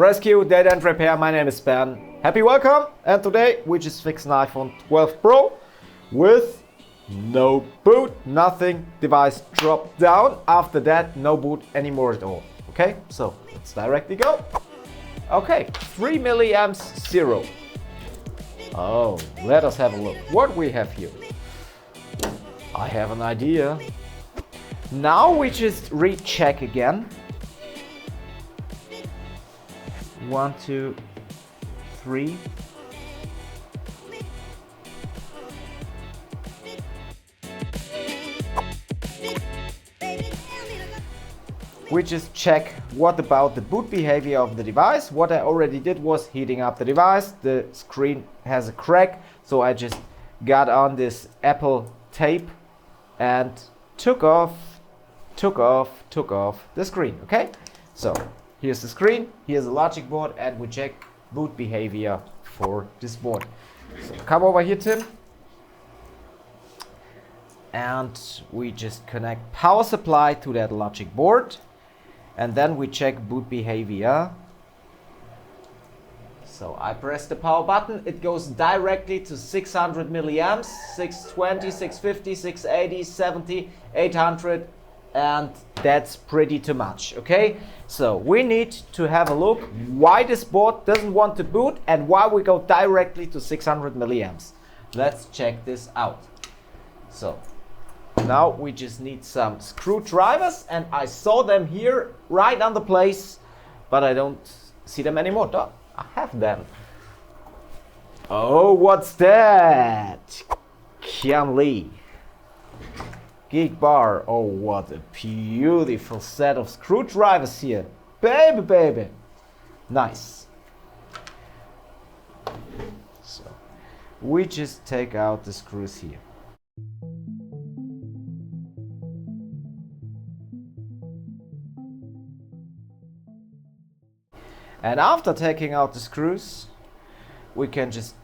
Rescue, Data and Repair. My name is Ben. Happy welcome. And today we just fixed an iPhone 12 Pro with no boot, nothing. Device dropped down. After that, no boot anymore at all. Okay, so let's directly go. Okay, 3 milliamps, 0. Oh, let us have a look. What we have here. I have an idea. Now we just recheck again. 1, 2, 3. We just check what about the boot behavior of the device. What I already did was heating up the device. The screen has a crack, so I just got on this Apple tape and took off the screen. Okay, so here's the screen, here's the Logicboard, and we check boot behavior for this board. So come over here, Tim, and we just connect power supply to that Logicboard, and then we check boot behavior. So I press the power button, it goes directly to 600 milliamps, 620, 650, 680, 70, 800, and that's pretty too much. Okay, so we need to have a look why this board doesn't want to boot and why we go directly to 600 milliamps. Let's check this out. So now we just need some screwdrivers, and I saw them here right on the place, but I don't see them anymore. Oh, I have them. Oh, what's that? Kian Lee. Geek bar. Oh, what a beautiful set of screwdrivers here. Baby. Nice. So we just take out the screws here. And after taking out the screws, we can just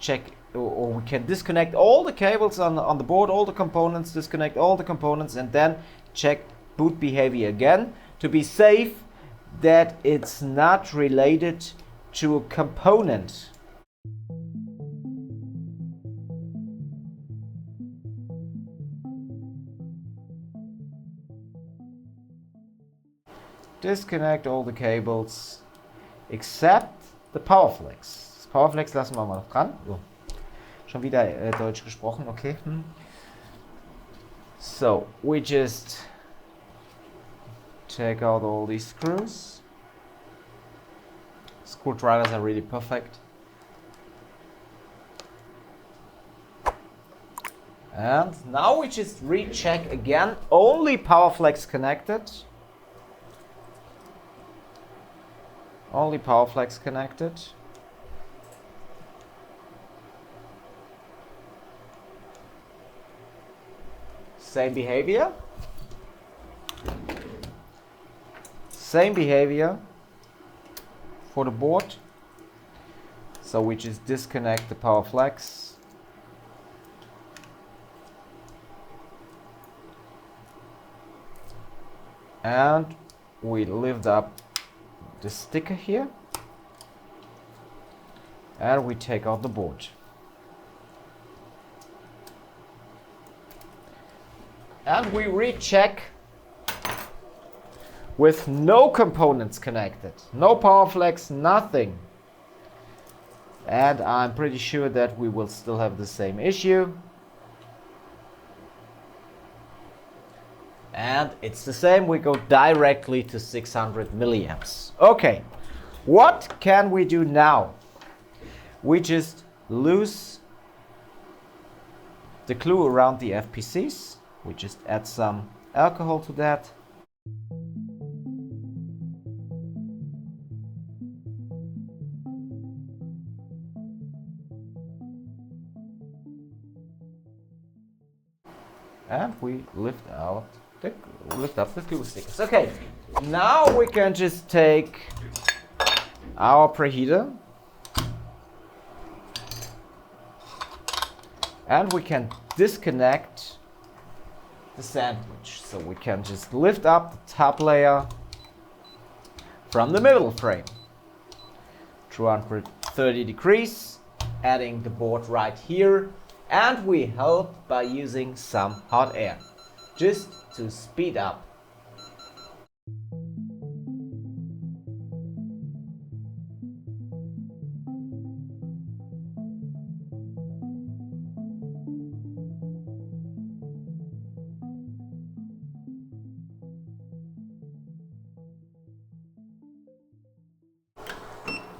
check, or we can disconnect all the cables on the board, all the components, disconnect all the components, and then check boot behavior again to be safe that it's not related to a component. Disconnect all the cables except the Powerflex. Das Powerflex lassen wir mal noch dran. Oh. Schon wieder Deutsch gesprochen, okay. So we just take out all these screws. Screwdrivers are really perfect. And now we just recheck again. Only Powerflex connected. Only Powerflex connected. Same behavior. Same behavior for the board. So we just disconnect the Powerflex. And we lift up the sticker here, and we take out the board. And we recheck with no components connected, no Powerflex, nothing. And I'm pretty sure that we will still have the same issue. And it's the same, we go directly to 600 milliamps. Okay, what can we do now? We just loose the glue around the FPCs. We just add some alcohol to that. And we lift up the glue stickers. Okay, now we can just take our preheater and we can disconnect the sandwich. So we can just lift up the top layer, from the middle frame. 230 degrees, adding the board right here, and we help by using some hot air, just to speed up.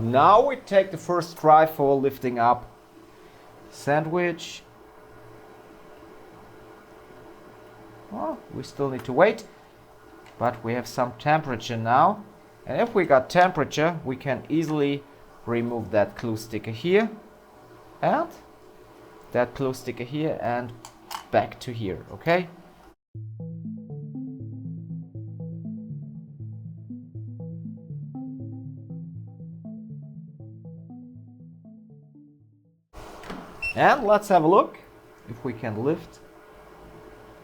Now we take the first try for lifting up sandwich. Well, we still need to wait, but we have some temperature now. And if we got temperature, we can easily remove that glue sticker here and that glue sticker here and back to here, okay? And let's have a look if we can lift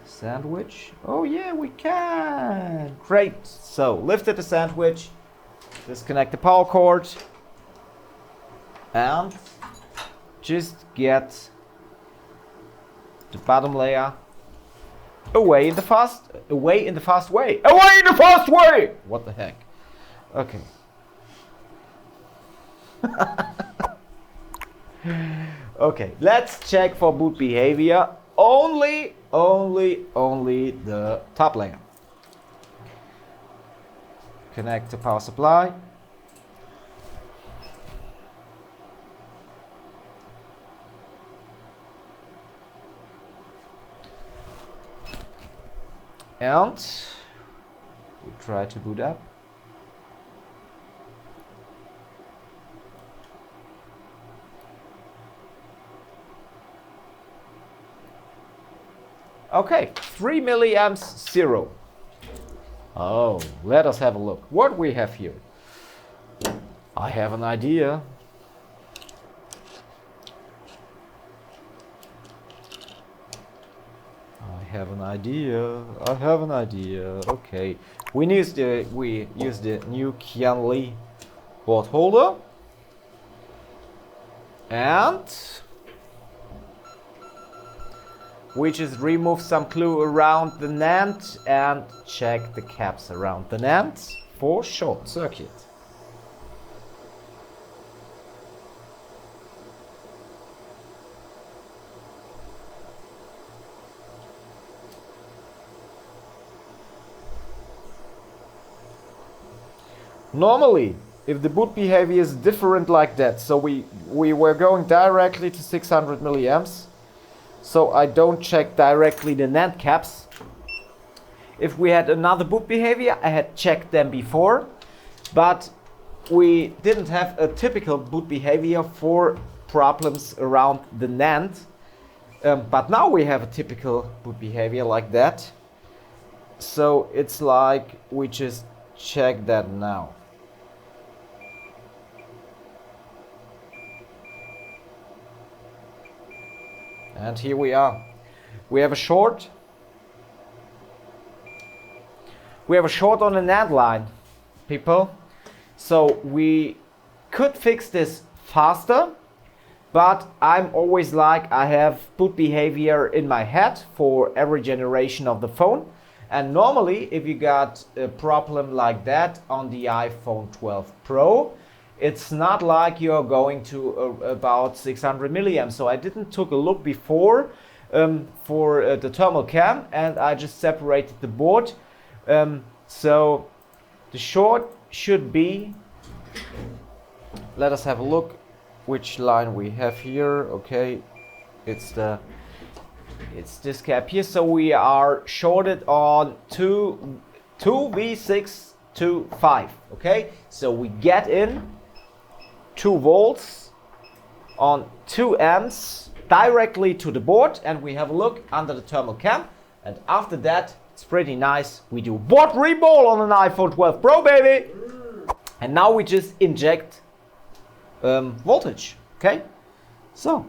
the sandwich. Oh yeah, we can! Great! So, lifted the sandwich, disconnect the power cord, and just get the bottom layer away in the fast way. What the heck? Okay. Okay, let's check for boot behavior. Only the top layer. Connect the power supply. And we try to boot up. Okay, 3 milliamps 0. Oh, let us have a look. What we have here? I have an idea. I have an idea. Okay, we use the new Kianli board holder, and we just remove some glue around the NAND and check the caps around the NAND for short circuit. Normally, if the boot behavior is different like that, so we were going directly to 600 milliamps, so I don't check directly the NAND caps. If we had another boot behavior, I had checked them before, but we didn't have a typical boot behavior for problems around the NAND. But now we have a typical boot behavior like that. So it's like we just check that now. And here we are. We have a short. We have a short on the NAND line, people. So we could fix this faster, but I'm always like, I have boot behavior in my head for every generation of the phone. And normally, if you got a problem like that on the iPhone 12 Pro, it's not like you're going to about 600 milliamps. So I didn't took a look before for the thermal cam, and I just separated the board. So the short should be, let us have a look which line we have here. Okay, it's this cap here. So we are shorted on 2V6 to 5. Okay, so we get in 2 volts on 2 amps directly to the board, and we have a look under the thermal cam, and after that it's pretty nice. We do board reball on an iPhone 12 Pro, baby. And now we just inject voltage. Okay, so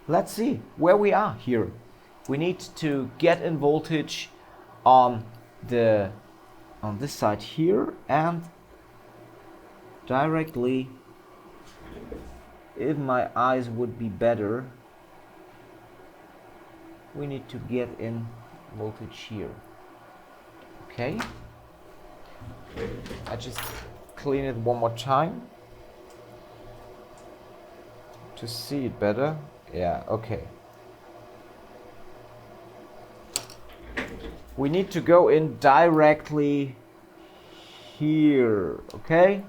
let's see where we are here. We need to get in voltage on this side here and directly, if my eyes would be better, we need to get in voltage here. Okay, I just clean it one more time to see it better. Yeah, okay. We need to go in directly here, okay?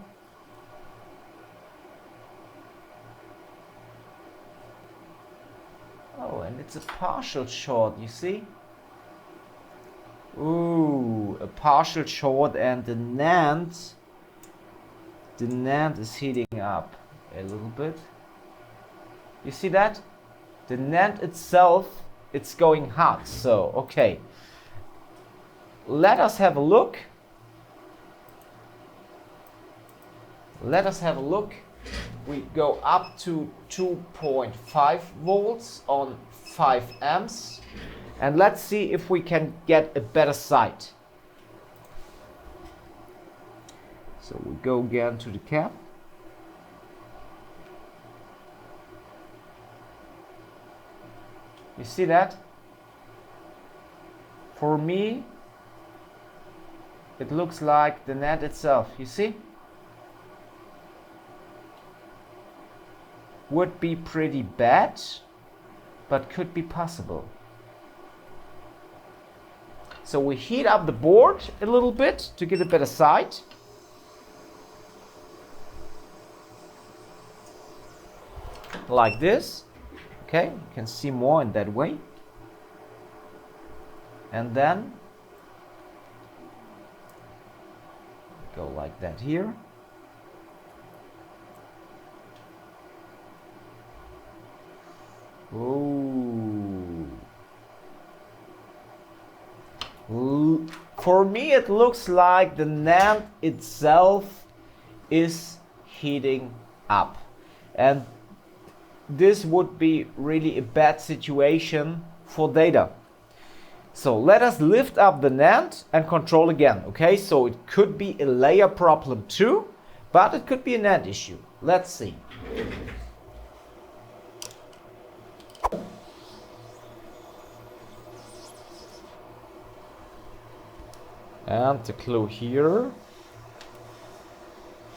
Oh, and it's a partial short, you see? Ooh, a partial short, and the NAND is heating up a little bit. You see that? The NAND itself, it's going hot, so okay. Let us have a look. Let us have a look. We go up to 2.5 volts on 5 amps. And let's see if we can get a better sight. So we go again to the cap. You see that? For me, it looks like the NAND itself, you see? Would be pretty bad, but could be possible. So we heat up the board a little bit to get a better sight. Like this. Okay, you can see more in that way. And then go like that here. Ooh. For me it looks like the NAND itself is heating up, and this would be really a bad situation for data. So let us lift up the NAND and control again. Okay, so it could be a layer problem too, but it could be a NAND issue. Let's see. And the clue here.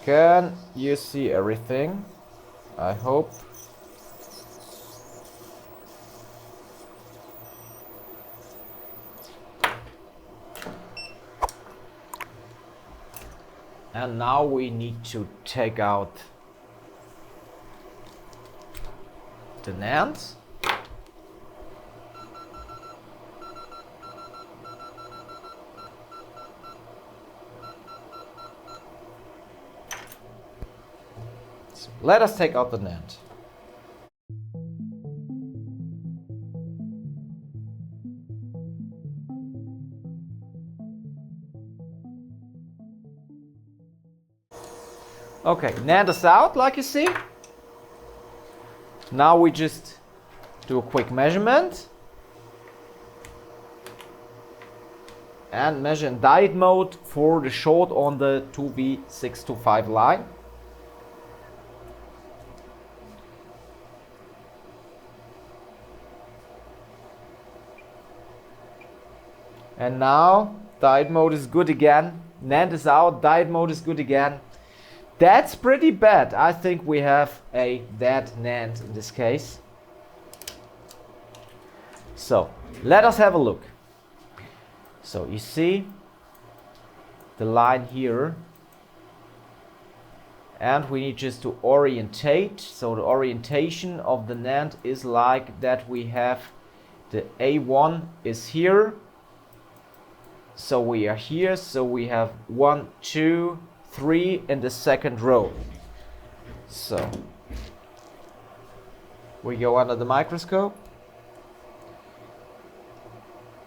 Can you see everything? I hope. And now we need to take out the NAND. So let us take out the NAND. Okay, NAND is out, like you see. Now we just do a quick measurement. And measure in diode mode for the short on the 2V625 line. And now diode mode is good again. NAND is out, diode mode is good again. That's pretty bad. I think we have a dead NAND in this case. So let us have a look. So you see the line here, and we need just to orientate. So the orientation of the NAND is like that. We have the A1 is here, so we are here, so we have 1, 2, 3 in the second row. So we go under the microscope.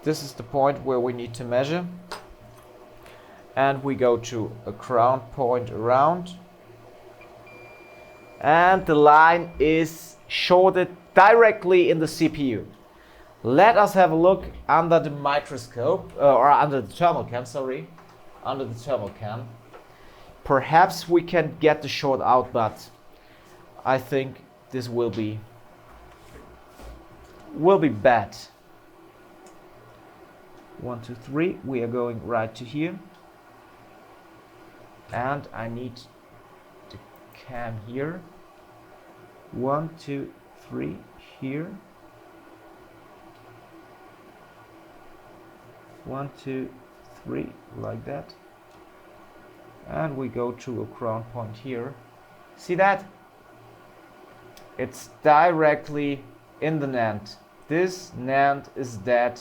This is the point where we need to measure, and we go to a ground point around, and the line is shorted directly in the CPU. Let us have a look under the microscope, or under the thermal cam, sorry, under the thermal cam. Perhaps we can get the short out, but I think this will be bad. 1, 2, 3. We are going right to here, and I need the cam here. 1, 2, 3 here. 1, 2, 3 like that, and we go to a ground point here. See that? It's directly in the NAND. This NAND is dead,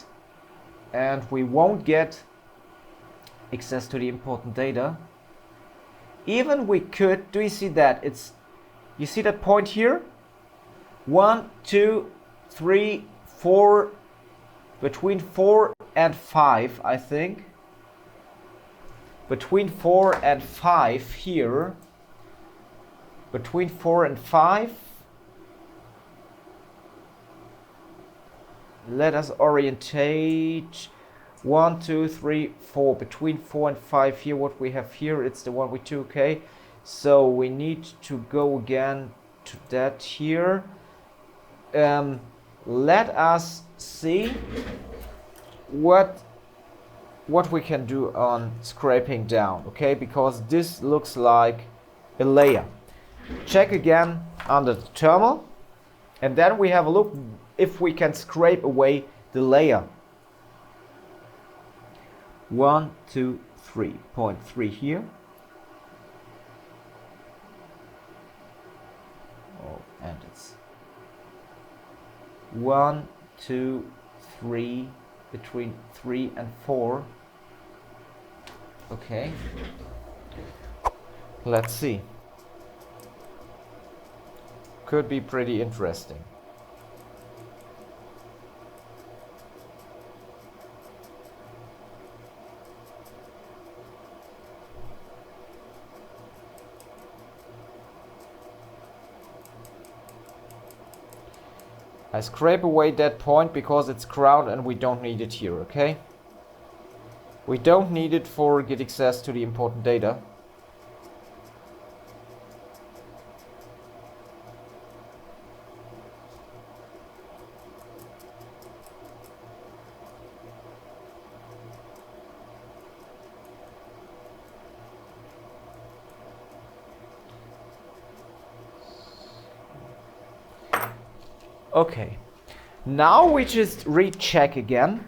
and we won't get access to the important data. Even we could, do you see that? You see that point here? 1, 2, 3, 4, between 4 and 5, I think. Between 4 and 5 here. Between 4 and 5. Let us orientate. 1, 2, 3, 4. Between 4 and 5 here, what we have here, it's the one with 2K. So we need to go again to that here. Let us see what we can do on scraping down, okay? Because this looks like a layer. Check again under the terminal, and then we have a look if we can scrape away the layer. 1, 2, 3.3 here. Oh, and it's 1, 2, 3, between 3 and 4. Okay. Let's see. Could be pretty interesting. I scrape away that point because it's ground and we don't need it here, okay? We don't need it for get access to the important data. Okay, now we just recheck again.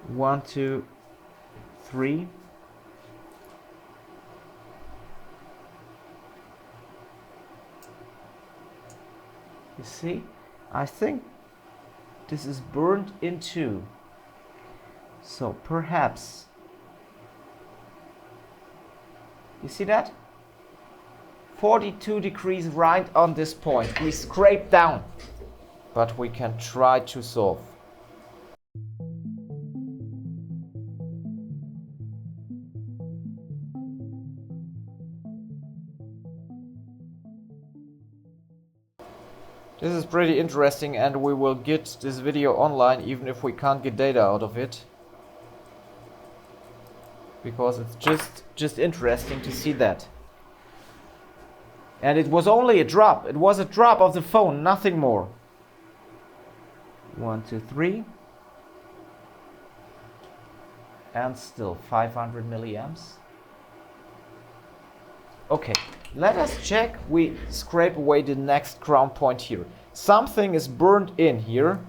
1, 2, 3. You see, I think this is burned into. So perhaps, you see that? 42 degrees right on this point. We scrape down, but we can try to solve. This is pretty interesting, and we will get this video online even if we can't get data out of it. Because it's just interesting to see that. And it was only a drop. It was a drop of the phone, nothing more. 1, 2, 3. And still 500 milliamps. Okay, let us check. We scrape away the next ground point here. Something is burned in here.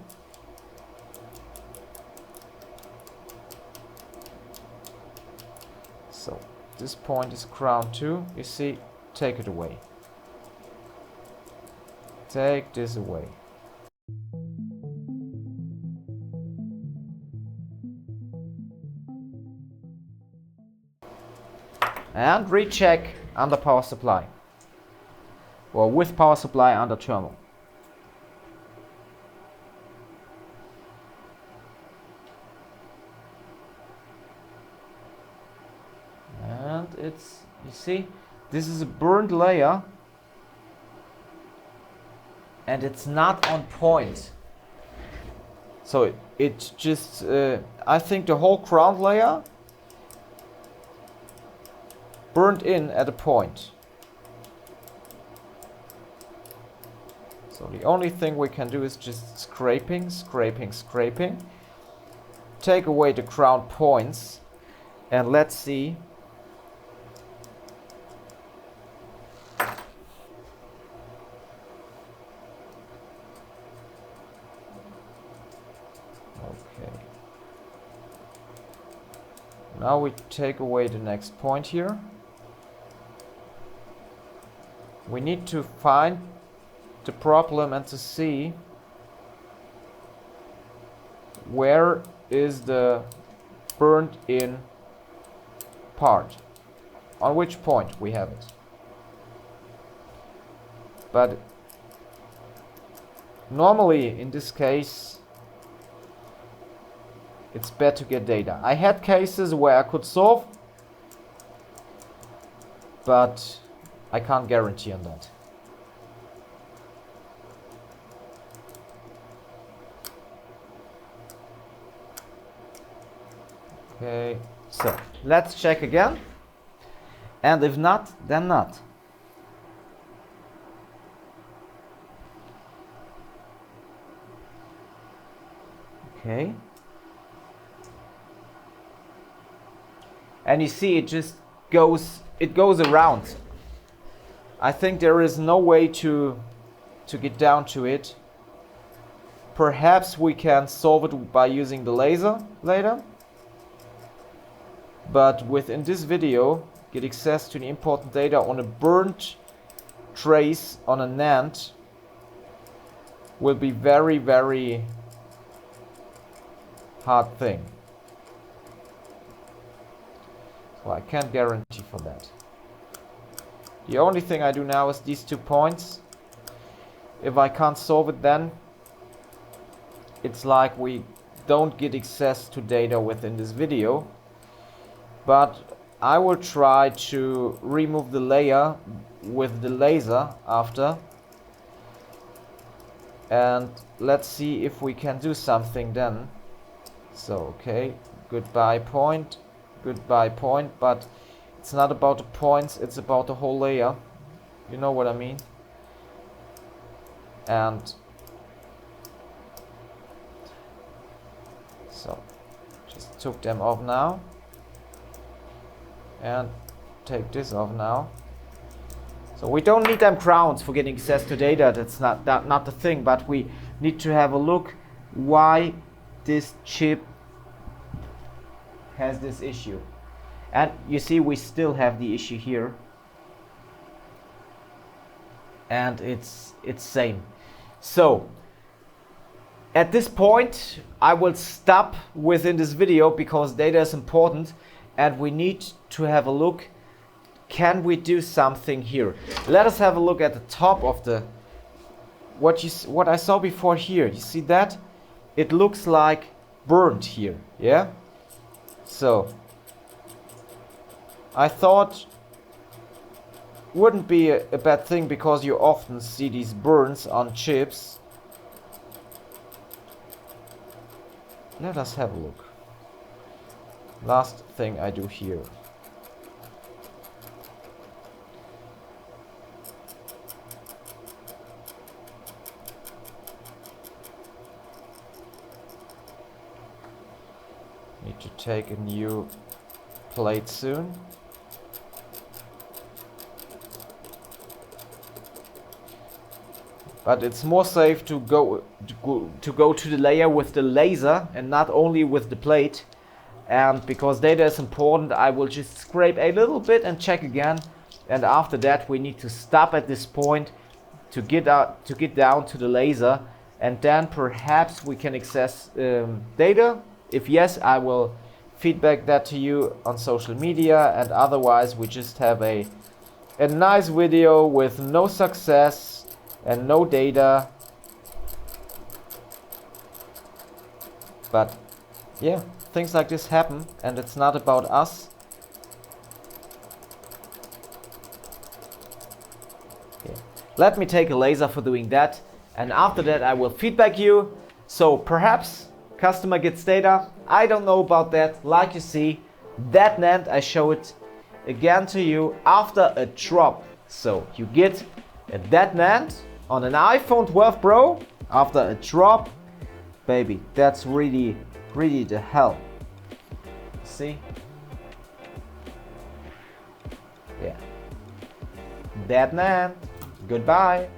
So this point is ground too. You see, take it away. Take this away. And recheck under power supply. Or with power supply under terminal. And it's, you see, this is a burned layer. And it's not on point. So it just, I think the whole ground layer burned in at a point. So the only thing we can do is just scraping, scraping, scraping. Take away the crown points and let's see. Okay. Now we take away the next point here. We need to find the problem and to see where is the burned in part, on which point we have it. But normally in this case it's bad to get data. I had cases where I could solve, but I can't guarantee on that. Okay, so let's check again, and if not, then not. Okay, and you see it just goes around. I think there is no way to get down to it. Perhaps we can solve it by using the laser later. But within this video, get access to the important data on a burnt trace on a NAND will be very, very hard thing. So I can't guarantee for that. The only thing I do now is these 2 points. If I can't solve it, then it's like we don't get access to data within this video. But I will try to remove the layer with the laser after, and let's see if we can do something then. So okay, goodbye point, but it's not about the points, it's about the whole layer. You know what I mean? And so just took them off now. And take this off now. So we don't need them crowns for getting access to data. That's not the thing. But we need to have a look why this chip has this issue. And you see, we still have the issue here. And it's same. So at this point, I will stop within this video because data is important. And we need to have a look, can we do something here? Let us have a look at the top of the, what I saw before here. You see that? It looks like burnt here, yeah? So, I thought wouldn't be a bad thing because you often see these burns on chips. Let us have a look. Last thing I do here. Need to take a new plate soon. But it's more safe to go to the layer with the laser and not only with the plate. And because data is important, I will just scrape a little bit and check again. And after that, we need to stop at this point to get down to the laser, and then perhaps we can access data. If yes, I will feedback that to you on social media, and otherwise we just have a nice video with no success and no data. But yeah, things like this happen, and it's not about us. Yeah. Let me take a laser for doing that, and after that I will feedback you. So perhaps customer gets data. I don't know about that. Like you see, that NAND I show it again to you after a drop. So you get a dead NAND on an iPhone 12 Pro after a drop. Baby, that's really the hell. See? Yeah. Dead NAND. Goodbye.